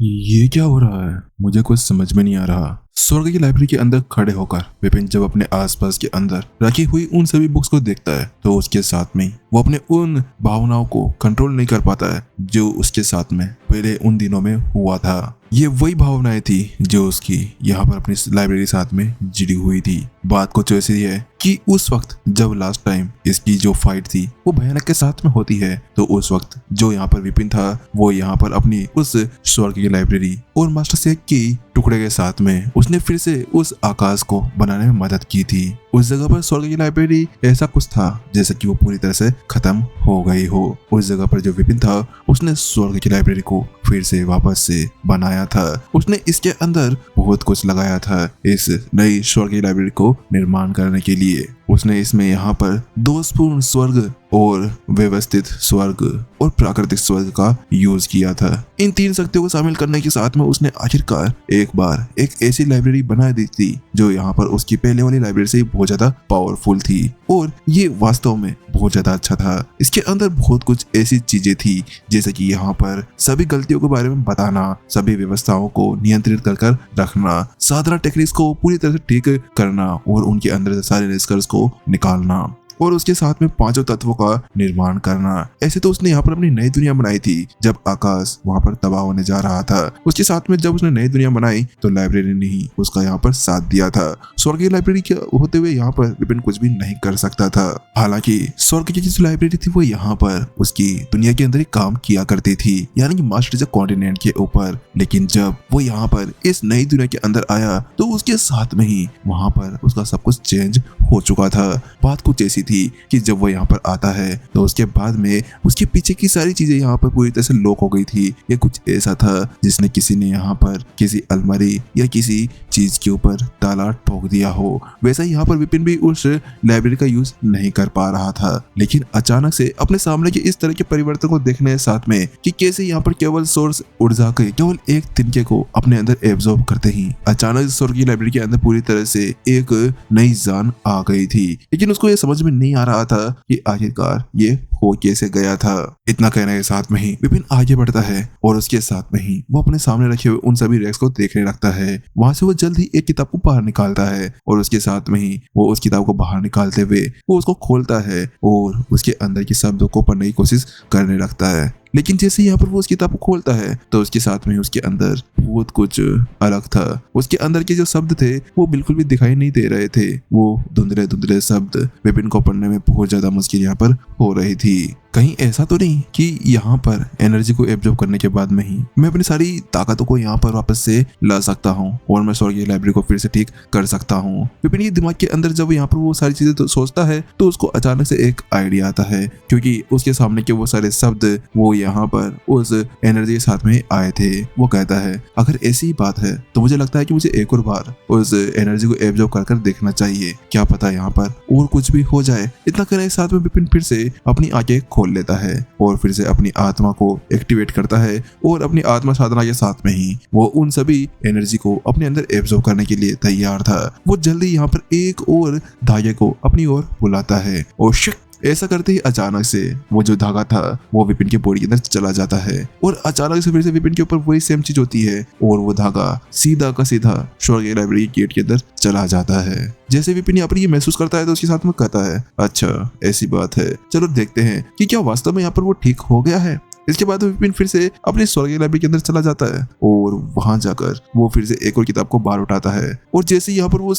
ये क्या हो रहा है? मुझे कुछ समझ में नहीं आ रहा। स्वर्ग की लाइब्रेरी के अंदर खड़े होकर विपिन जब अपने आसपास के अंदर रखी हुई उन सभी बुक्स को देखता है तो उसके साथ में वो अपने उन भावनाओं को कंट्रोल नहीं कर पाता है जो उसके साथ में पहले उन दिनों में हुआ था। ये वही भावनाएं थी जो उसकी यहाँ पर अपनी लाइब्रेरी साथ में जुड़ी हुई थी। बात कुछ ऐसी है कि उस वक्त जब लास्ट टाइम इसकी जो फाइट थी वो भयानक के साथ में होती है तो उस वक्त जो यहाँ पर विपिन था वो यहाँ पर अपनी उस स्वर्ग की लाइब्रेरी और मास्टर शेख की टुकड़े के साथ में उसने फिर से उस आकाश को बनाने में मदद की थी। उस जगह पर स्वर्ग की लाइब्रेरी ऐसा कुछ था जैसे कि वो पूरी तरह से खत्म हो गई हो। उस जगह पर जो विपिन था उसने स्वर्ग की लाइब्रेरी को फिर से वापस से बनाया था। उसने इसके अंदर बहुत कुछ लगाया था इस नई स्वर्ग की लाइब्रेरी को निर्माण करने के लिए। उसने इसमें यहाँ पर दोषपूर्ण स्वर्ग और व्यवस्थित स्वर्ग और प्राकृतिक स्वर्ग का यूज किया था। इन तीन शक्तियों को शामिल करने के साथ में उसने आखिरकार एक बार एक ऐसी लाइब्रेरी बना दी थी जो यहाँ पर उसकी पहले वाली लाइब्रेरी से बहुत ज्यादा पावरफुल थी और ये वास्तव में बहुत ज्यादा अच्छा था। इसके अंदर बहुत कुछ ऐसी चीजें थी जैसे कि यहाँ पर सभी गलतियों के बारे में बताना, सभी व्यवस्थाओं को नियंत्रित कर रखना, साधारण टेक्निक्स को पूरी तरह से ठीक करना और उनके अंदर से सारे निष्कर्ष को निकालना और उसके साथ में पांचों तत्वों का निर्माण करना। ऐसे तो उसने यहाँ पर अपनी नई दुनिया बनाई थी जब आकाश वहाँ पर तबाह होने जा रहा था। उसके साथ में जब उसने नई दुनिया बनाई तो लाइब्रेरी ने ही उसका यहाँ पर साथ दिया था। स्वर्ग की लाइब्रेरी के होते हुए यहाँ पर विपिन कुछ भी नहीं कर सकता था। हालांकि स्वर्ग की जो लाइब्रेरी थी वो यहाँ पर उसकी दुनिया के अंदर ही काम किया करती थी, यानी कि मास्टर कॉन्टिनेंट के ऊपर। लेकिन जब वो यहाँ पर इस नई दुनिया के अंदर आया तो उसके साथ में ही वहाँ पर उसका सब कुछ चेंज हो चुका था। बात कुछ ऐसी थी कि जब वो यहाँ पर आता है तो उसके बाद में उसके पीछे की सारी चीजें यहाँ पर पूरी तरह से लॉक हो गई थी। ये कुछ ऐसा था जिसने किसी ने यहाँ पर किसी अलमारी या किसी चीज के ऊपर ताला ठोक दिया हो। वैसा यहाँ पर विपिन भी उस लाइब्रेरी का यूज नहीं कर पा रहा था। लेकिन अचानक से अपने सामने के इस तरह के परिवर्तन को देखने साथ में कि कैसे यहाँ पर केवल सोर्स ऊर्जा के केवल एक तिनके को अपने अंदर एब्जॉर्ब करते ही अचानक स्वर्ग की लाइब्रेरी के अंदर पूरी तरह से एक नई जान आ गई थी। लेकिन उसको ये समझ में नहीं आ रहा था कि आखिरकार ये हो कैसे गया था। इतना कहने के साथ में ही विपिन आगे बढ़ता है और उसके साथ में ही वो अपने सामने रखे हुए उन सभी रैक्स को देखने लगता है। वहां से वो जल्द ही एक किताब को बाहर निकालता है और उसके साथ में ही वो उस किताब को बाहर निकालते हुए वो उसको खोलता है और उसके अंदर के शब्दों को पढ़ने की कोशिश करने लगता है। लेकिन जैसे यहाँ पर वो उस किताब को खोलता है तो उसके साथ में उसके अंदर बहुत कुछ अलग था। उसके अंदर के जो शब्द थे वो बिल्कुल भी दिखाई नहीं दे रहे थे। वो धुंधले धुंधले शब्द विपिन को पढ़ने में बहुत ज्यादा मुश्किल यहाँ पर हो रही थी। कहीं ऐसा तो नहीं कि यहाँ पर एनर्जी को एब्जॉर्ब करने के बाद में ही मैं अपनी सारी ताकतों को यहाँ पर वापस से ला सकता हूँ और मैं स्वर्ग की लाइब्रेरी को फिर से ठीक कर सकता हूँ। विपिन के दिमाग के अंदर जब यहाँ पर वो सारी चीजें तो सोचता है तो उसको अचानक से एक आइडिया आता है, क्योंकि उसके सामने के वो सारे शब्द वो यहाँ पर उस एनर्जी के साथ में आए थे। वो कहता है अगर ऐसी ही बात है तो मुझे लगता है कि मुझे एक और बार उस एनर्जी को एब्जॉर्ब कर देखना चाहिए, क्या पता यहाँ पर और कुछ भी हो जाए। इतना कहने के साथ में विपिन फिर से अपनी आंखें खोल लेता है और फिर से अपनी आत्मा को एक्टिवेट करता है और अपनी आत्मा साधना के साथ में ही वो उन सभी एनर्जी को अपने अंदर एब्जॉर्ब करने के लिए तैयार था। वो जल्दी यहाँ पर एक और धागे को अपनी ओर बुलाता है और शिट, ऐसा करते ही अचानक से वो जो धागा था वो विपिन के बॉडी के अंदर चला जाता है और अचानक से फिर से विपिन के ऊपर वही सेम चीज होती है और वो धागा सीधा का सीधा स्वर्ग की लाइब्रेरी गेट के अंदर चला जाता है। जैसे विपिन यहाँ पर ये महसूस करता है तो उसके साथ में कहता है अच्छा ऐसी बात है, चलो देखते हैं कि क्या वास्तव में यहाँ पर वो ठीक हो गया है। इसके बाद विपिन फिर से अपनी स्वर्ग की लाइब्रेरी के अंदर चला जाता है और वहां जाकर वो फिर से एक और किताब को बाहर उठाता है और जैसे यहाँ पर वो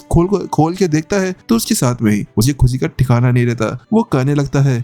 खोल के देखता है तो उसके साथ में ही उसकी खुशी का ठिकाना नहीं रहता। वो कहने लगता है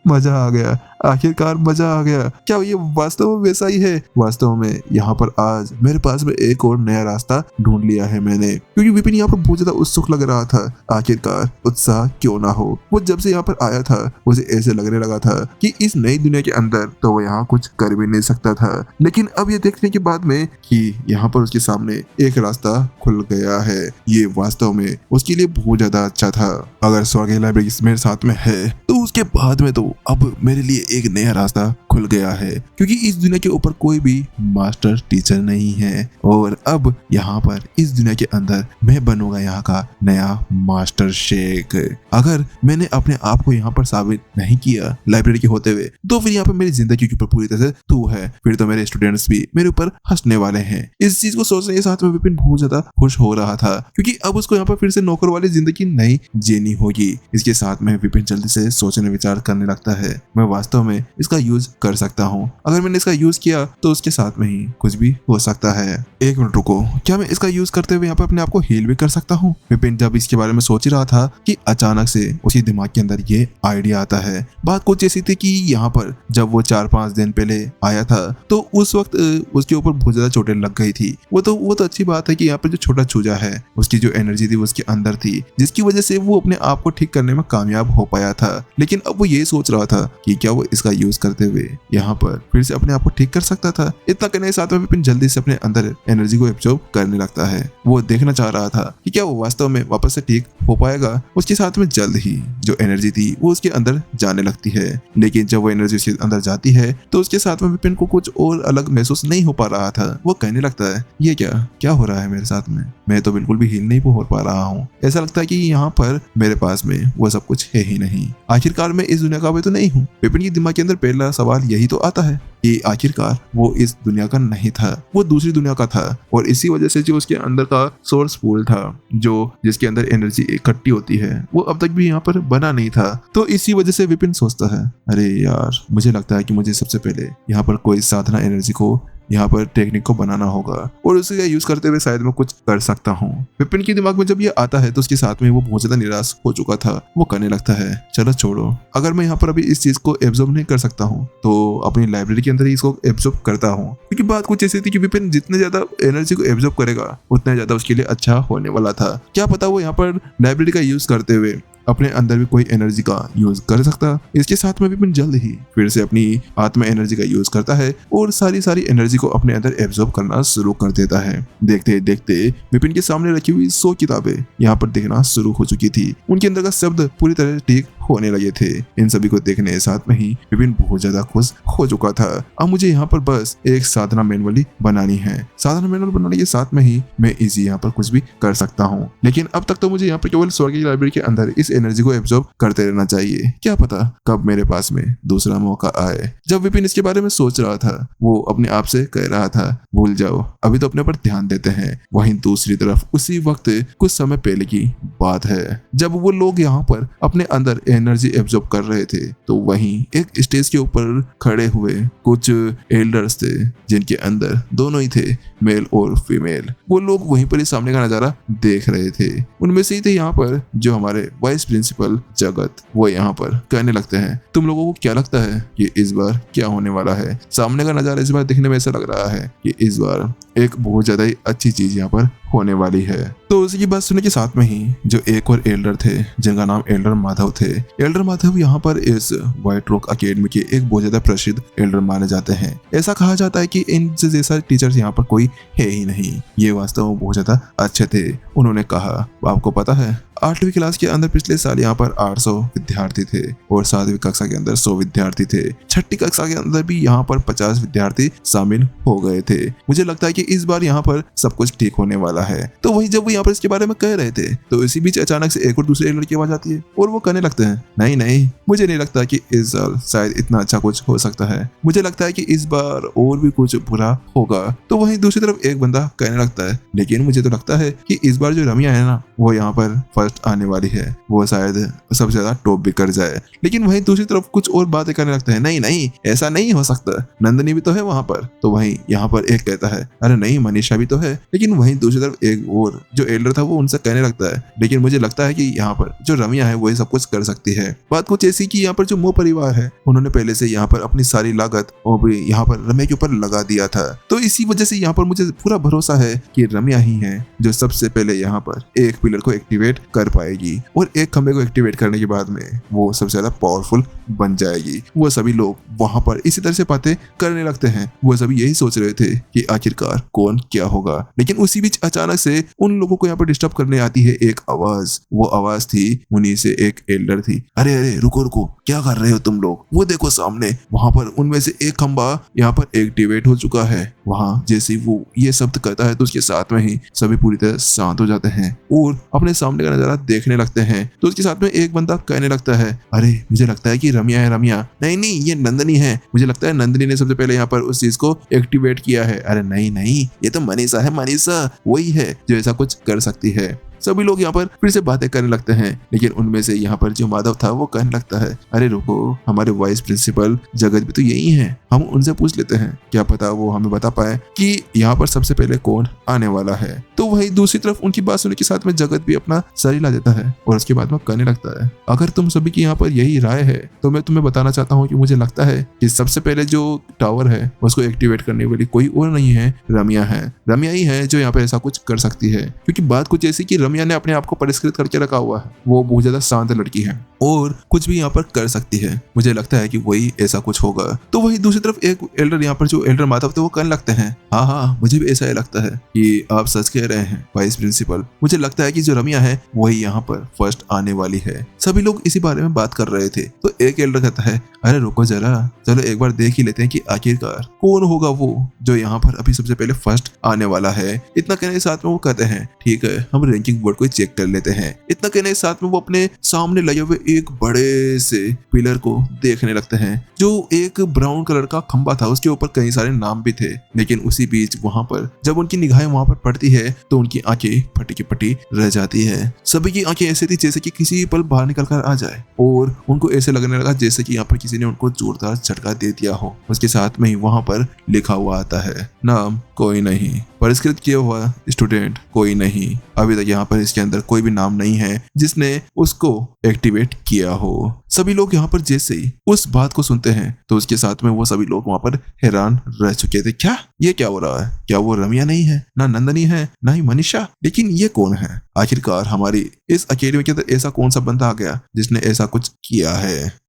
मजा आ गया, आखिरकार मजा आ गया। क्या ये वास्तव में वैसा ही है? वास्तव में यहाँ पर आज मेरे पास में एक और नया रास्ता ढूंढ लिया है मैंने, क्योंकि विपिन यहाँ पर बहुत ज्यादा उत्सुक लग रहा था। आखिरकार उत्साह क्यों ना हो, वो जब से यहाँ पर आया था उसे ऐसे लगने लगा था कि इस नई दुनिया के अंदर तो वो यहाँ कुछ कर भी नहीं सकता था। लेकिन अब ये देखने के बाद में कि यहाँ पर उसके सामने एक रास्ता खुल गया है, ये वास्तव में उसके लिए बहुत ज्यादा अच्छा था। अगर स्वर्ग की लाइब्रेरी मेरे साथ में है तो उसके बाद में तो अब मेरे लिए एक नया रास्ता खुल खुल गया है, क्योंकि इस दुनिया के ऊपर कोई भी मास्टर टीचर नहीं है और अब यहाँ पर इस दुनिया के अंदर मैं बनूंगा यहाँ का नया मास्टर शेख। अगर मैंने अपने आप को यहाँ पर साबित नहीं किया लाइब्रेरी के होते हुए, तो फिर यहाँ पर मेरी जिंदगी के ऊपर पूरी तरह से तू है, फिर तो मेरे स्टूडेंट्स भी मेरे ऊपर हंसने वाले हैं। इस चीज को सोचने के साथ में विपिन बहुत ज्यादा खुश हो रहा था, क्योंकि अब उसको यहाँ पर फिर से नौकर वाली जिंदगी नहीं जीनी होगी। इसके साथ में विपिन जल्दी से सोचने विचार करने लगता है, मैं वास्तव में इसका यूज कर सकता हूँ। अगर मैंने इसका यूज किया तो उसके साथ में ही कुछ भी हो सकता है। एक मिनट रुको, क्या मैं इसका यूज करते हुए यहाँ पर अपने आप को हील भी कर सकता हूँ? विपिन जब इसके बारे में सोच ही रहा था कि अचानक से उसके दिमाग के अंदर ये आइडिया आता है। बात कुछ ऐसी थी कि यहाँ पर जब वो 4-5 दिन पहले आया था तो उस वक्त उसके ऊपर बहुत ज्यादा चोटें लग गई थी। वो तो अच्छी बात है कि यहाँ पर जो छोटा चूजा है उसकी जो एनर्जी थी वो उसके अंदर थी, जिसकी वजह से वो अपने आप को ठीक करने में कामयाब हो पाया था। लेकिन अब वो ये सोच रहा था कि क्या वो इसका यूज करते हुए यहाँ पर फिर से अपने आप को ठीक कर सकता था। इतना करने के साथ में विपिन जल्दी से अपने अंदर एनर्जी को एब्जॉर्ब करने लगता है। वो देखना चाह रहा था कि क्या वो वास्तव में वापस से ठीक हो पाएगा। उसके साथ में जल्द ही जो एनर्जी थी वो उसके अंदर जाने लगती है, लेकिन जब वो एनर्जी उसके अंदर जाती है तो उसके साथ में विपिन को कुछ और अलग महसूस नहीं हो पा रहा था। वो कहने लगता है, ये क्या हो रहा है मेरे साथ में? मैं तो बिल्कुल भी हील नहीं हो पा रहा हूँ। ऐसा लगता है कि यहाँ पर मेरे पास में वो सब कुछ है ही नहीं। आखिरकार मैं इस दुनिया का भी तो नहीं हूँ। विपिन के दिमाग के अंदर पहला सवाल यही तो आता है कि आखिरकार वो इस दुनिया का नहीं था, वो दूसरी दुनिया का था। और इसी वजह से जो उसके अंदर का सोर्स पूल था, जो जिसके अंदर एनर्जी इकट्ठी होती है, वो अब तक भी यहाँ पर बना नहीं था। तो इसी वजह से विपिन सोचता है, अरे यार, मुझे लगता है कि मुझे सबसे पहले यहाँ पर कोई साधना एनर्जी को यहाँ पर टेक्निक को बनाना होगा और उसे यूज करते हुए शायद मैं कुछ कर सकता हूँ। विपिन के दिमाग में जब ये आता है तो उसके साथ में वो बहुत ज्यादा निराश हो चुका था। वो कहने लगता है, चलो छोड़ो, अगर मैं यहाँ पर अभी इस चीज को एब्जॉर्ब नहीं कर सकता हूँ तो अपनी लाइब्रेरी के अंदर ही इसको एब्जॉर्ब करता हूँ। क्योंकि बात कुछ ऐसी थी कि विपिन जितने ज्यादा एनर्जी को एब्जॉर्ब करेगा उतना ज्यादा उसके लिए अच्छा होने वाला था। क्या पता वो यहाँ पर लाइब्रेरी का यूज करते हुए अपने अंदर भी कोई एनर्जी का यूज कर सकता। इसके साथ में विपिन जल्द ही फिर से अपनी आत्मा एनर्जी का यूज करता है और सारी एनर्जी को अपने अंदर एब्जॉर्ब करना शुरू कर देता है। देखते देखते विपिन के सामने रखी हुई 100 किताबें यहाँ पर दिखना शुरू हो चुकी थी। उनके अंदर का शब्द पूरी तरह ठीक होने लगे थे। इन सभी को देखने के साथ में ही विपिन बहुत ज्यादा खुश हो चुका था। अब मुझे यहाँ पर बस एक साधना मैनुअल बनानी है। साधना मैनुअल बनाने के साथ में ही मैं इजी यहाँ पर कुछ भी कर सकता हूँ। लेकिन अब तक तो मुझे यहाँ पर केवल स्वर्ग की लाइब्रेरी के अंदर इस एनर्जी को एब्जॉर्ब करते रहना चाहिए। क्या पता कब मेरे पास में दूसरा मौका आए। जब विपिन इसके बारे में सोच रहा था, वो अपने आप से कह रहा था, भूल जाओ, अभी तो अपने पर ध्यान देते हैं। वहीं दूसरी तरफ उसी वक्त कुछ समय पहले की बात है, जब वो लोग यहाँ पर अपने अंदर एनर्जी एब्जॉर्ब कर रहे थे, तो वहीं एक स्टेज के ऊपर खड़े हुए कुछ एल्डर्स थे, जिनके अंदर दोनों ही थे, मेल और फीमेल। वो लोग वहीं पर ही सामने का नजारा देख रहे थे। उनमें से ही थे यहाँ पर जो हमारे वाइस प्रिंसिपल जगत। वो यहाँ पर कहने लगते हैं, तुम लोगों को क्या लगता है कि इस बार क्या होने वाला है? सामने का नजारा इस बार देखने में ऐसा लग रहा है कि इस बार एक बहुत ज्यादा ही अच्छी चीज यहाँ पर होने वाली है। तो उसी की बात सुनने के साथ में ही जो एक और एल्डर थे, जिनका नाम एल्डर माधव थे। एल्डर माधव यहाँ पर इस व्हाइट रॉक अकेडमी के एक बहुत ज्यादा प्रसिद्ध एल्डर माने जाते हैं। ऐसा कहा जाता है कि इनसे जैसा टीचर यहाँ पर कोई है ही नहीं। ये वास्तव में बहुत ज्यादा अच्छे थे। उन्होंने कहा, आपको पता है 8वीं क्लास के अंदर पिछले साल यहाँ पर 800 विद्यार्थी थे और 7वीं कक्षा के अंदर 100 विद्यार्थी थे। 6ठी कक्षा के अंदर भी यहाँ पर 50 विद्यार्थी शामिल हो गए थे। मुझे लगता है कि इस बार यहाँ पर सब कुछ ठीक होने वाला है। तो वही जब वो यहाँ पर इसके बारे में कह रहे थे, तो इसी बीच अचानक से एक और दूसरे लड़की आवाज आती है और वो कहने लगते हैं, नहीं, मुझे नहीं लगता कि इस साल शायद इतना अच्छा कुछ हो सकता है। मुझे लगता है कि इस बार और भी कुछ बुरा होगा। तो वहीं दूसरी तरफ एक बंदा कहने लगता है, लेकिन मुझे तो लगता है कि इस बार जो रमिया है ना, वो यहाँ पर फर्स्ट आने वाली है। वो शायद सबसे ज्यादा टॉप भी कर जाए। लेकिन वहीं दूसरी तरफ कुछ और बातें करने लगते हैं, नहीं, ऐसा नहीं हो सकता, नंदनी भी तो है वहां पर। तो वहीं यहाँ पर एक कहता है, अरे नहीं, मनीषा भी तो है। लेकिन वहीं दूसरी तरफ एक और जो एल्डर था वो उनसे कहने लगता है, लेकिन मुझे लगता है कि यहाँ पर जो रमिया है वही सब कुछ कर सकती है। बात कुछ ऐसी कि यहाँ पर जो मो परिवार है, उन्होंने पहले से यहाँ पर अपनी सारी लागत और भी यहाँ पर रमिया के ऊपर लगा दिया था। तो इसी वजह से यहाँ पर मुझे पूरा भरोसा है कि रमिया ही है जो सबसे पहले यहाँ पर एक पिलर को एक्टिवेट कर पाएगी और एक खंबे को एक्टिवेट करने के बाद में वो सबसे ज्यादा पावरफुल बन जाएगी। वो सभी लोग वहां पर इसी तरह से बातें करने लगते हैं। वो सभी यही सोच रहे थे कि आखिरकार कौन क्या होगा, लेकिन उसी बीच अचानक से उन लोगों को यहाँ पर डिस्टर्ब करने आती है एक आवाज। वो आवाज थी उन्हीं से एक एल्डर थी। अरे अरे रुको रुको, क्या कर रहे हो तुम लोग? वो देखो सामने, वहां पर उनमें से एक खंबा यहाँ पर एक्टिवेट हो चुका है। वहां जैसे ही वो ये शब्द करता है तो उसके साथ में ही सभी पूरी तरह शांत हो जाते हैं और अपने सामने का नजारा देखने लगते हैं। तो उसके साथ में एक बंदा कहने लगता है, अरे मुझे लगता है कि रम्या है। रम्या नहीं नहीं, ये नंदनी है। मुझे लगता है नंदनी ने सबसे पहले यहाँ पर उस चीज को एक्टिवेट किया है। अरे नहीं नहीं, ये तो मनीषा है। मनीषा वही है जो ऐसा कुछ कर सकती है। सभी लोग यहाँ पर फिर से बातें करने लगते हैं, लेकिन उनमें से यहाँ पर जो माधव था वो कहने लगता है, अरे रुको, हमारे वाइस प्रिंसिपल जगत भी तो यही हैं, हम उनसे पूछ लेते हैं, क्या पता वो हमें बता पाए कि यहाँ पर सबसे पहले कौन आने वाला है। तो वही दूसरी तरफ उनकी बात सुनने के साथ में जगत भी अपना सर हिला देता है और उसके बाद में कहने लगता है, अगर तुम सभी की यहाँ पर यही राय है तो मैं तुम्हें बताना चाहता हूँ कि मुझे लगता है कि सबसे पहले जो टावर है उसको एक्टिवेट करने वाली कोई और नहीं है, रम्या है। रम्या ही है जो यहाँ पे ऐसा कुछ कर सकती है, क्योंकि बात कुछ ऐसी कि रम्या ने अपने आप को परिष्कृत करके रखा हुआ है। वो बहुत ज्यादा शांत लड़की है और कुछ भी यहाँ पर कर सकती है। मुझे लगता है कि वही ऐसा कुछ होगा। तो वही दूसरी तरफ एक एल्डर यहाँ पर जो एल्डर माधव थे वो कहने लगते हैं, हाँ हाँ मुझे भी ऐसा ही लगता है कि आप सच कह रहे हैं वाइस प्रिंसिपल। मुझे लगता है कि जो रम्या है वही यहाँ पर फर्स्ट आने वाली है। सभी लोग इसी बारे में बात कर रहे थे तो एक एल्डर कहता है, अरे रुको जरा, चलो एक बार देख ही लेते हैं कि आखिरकार कौन होगा वो जो यहाँ पर अभी सबसे पहले फर्स्ट आने वाला है। इतना कहने के साथ में वो कहते हैं, ठीक है हम रैंकिंग बोर्ड को चेक कर लेते हैं। इतना कहने के साथ में वो अपने सामने लगे हुए एक बड़े से पिलर को देखने लगते हैं, जो एक ब्राउन कलर का खंबा था। उसके ऊपर कई सारे नाम भी थे, लेकिन उसी बीच वहां पर जब उनकी निगाहें वहां पर पड़ती है तो उनकी आंखें फटी की पटी रह जाती है। सभी की आंखें ऐसे थी जैसे कि किसी पल बाहर निकल कर आ जाए और उनको ऐसे लगने लगा जैसे कि यहाँ पर किसी ने उनको जोरदार झटका दे दिया हो। उसके साथ में ही वहां पर लिखा हुआ आता है, नाम कोई नहीं, परिष्कृत किया हुआ स्टूडेंट कोई नहीं। अभी तक यहाँ पर इसके अंदर कोई भी नाम नहीं है जिसने उसको एक्टिवेट किया हो। सभी लोग यहाँ पर जैसे ही उस बात को सुनते हैं तो उसके साथ में वो सभी लोग वहाँ पर हैरान रह चुके थे। क्या ये क्या हो रहा है? क्या वो रम्या नहीं है, ना नंदनी है, ना ही मनीषा? लेकिन ये कौन है? आखिरकार हमारी इस अकेडमी के अंदर ऐसा कौन सा बंदा आ गया जिसने ऐसा कुछ किया है?